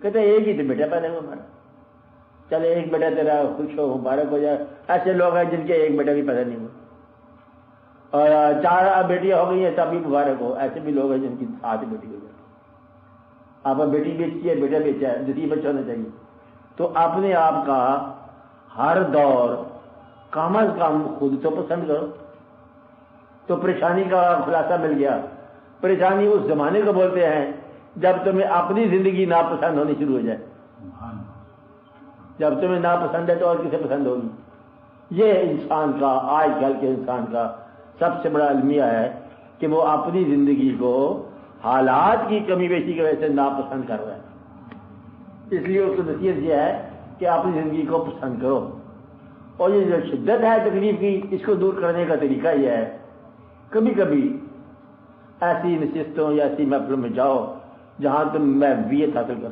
کہتے ایک ہی تو بیٹا پیدا ہوا ہمارا، چلے ایک بیٹا تیرا خوش ہو مبارک ہو جائے. ایسے لوگ ہیں جن کے ایک بیٹا بھی پیدا نہیں ہوا اور 4 بیٹیاں ہو گئی ہیں تب بھی مبارک ہو. ایسے بھی لوگ ہیں جن کی 7 بیٹی ہو جائے. آپ بیٹی بیچی ہے بیٹا بیچا ہے، جتنی بچہ ہونا چاہیے. تو اپنے آپ کا ہر دور کم از کم خود تو پسند کرو. تو پریشانی کا خلاصہ مل گیا. پریشانی اس زمانے کو بولتے ہیں جب تمہیں اپنی زندگی ناپسند ہونی شروع ہو جائے. جب تمہیں ناپسند ہے تو اور کسے پسند ہوگی. یہ انسان کا آج کل کے انسان کا سب سے بڑا المیہ ہے کہ وہ اپنی زندگی کو حالات کی کمی بیشی کی وجہ سے ناپسند کر رہا ہے. اس لیے اس کو نصیحت یہ ہے کہ اپنی زندگی کو پسند کرو. اور یہ جو شدت ہے تکلیف کی، اس کو دور کرنے کا طریقہ یہ ہے کبھی کبھی ایسی نشستوں یا ایسی محفلوں میں جاؤ جہاں تم محبوبیت حاصل کر